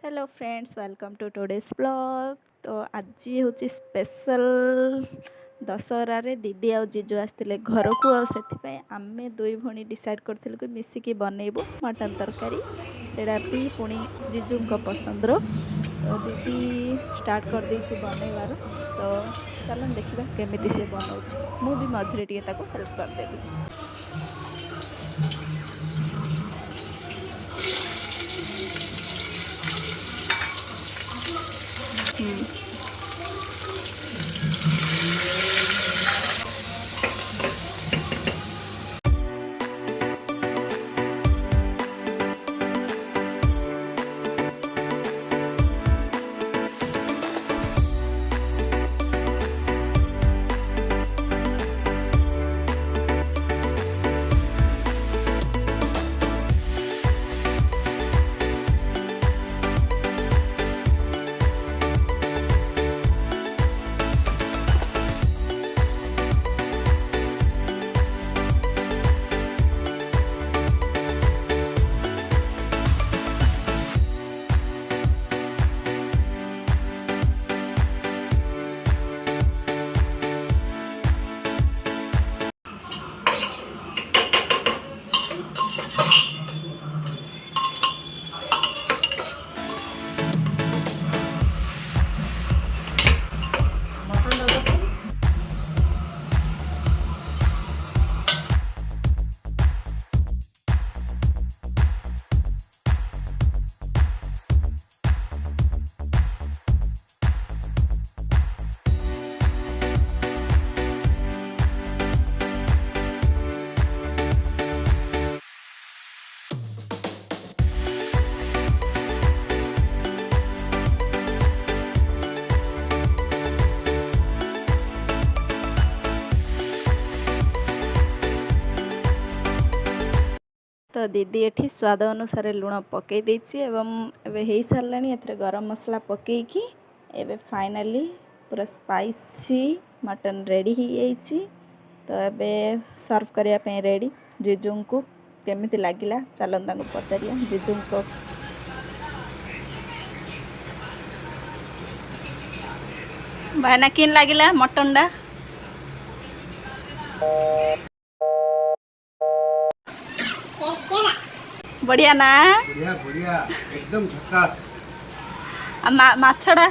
Hello friends welcome to today's blog. तो आज हूँ स्पेशल दशहरा रे दीदी आ जीजू आसते घर को आम दुई भणी डिसाइड करूँ कि मिसिकी बनइबू मटन तरकारी सेटा भी पुणी जीजू पसंद रो। तो दीदी स्टार्ट कर देती बनइबार। तो चलन देखा केमी सी बनाऊँ मु भी मझे टे हेल्प करदेवी। तो दीदी एठी स्वाद अनुसार लुण पकई देछि एवं एबे हेई सारलानी एथरे गरम मसला पकईकी एबे फाइनली पूरा स्पाइसी मटन रेडी ही जाइछि। तो एबे सर्व करिया पे रेडी। जीजू को केमिति लागिला चलन तांको पचारिया जीजू को। भाईना किन लागिला मटन डा बढ़िया ना? बढ़िया बढ़िया एकदम झकास। माछड़ा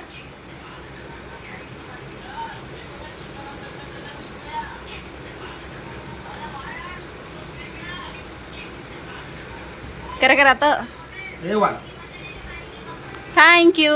करा तो A1 थैंक यू।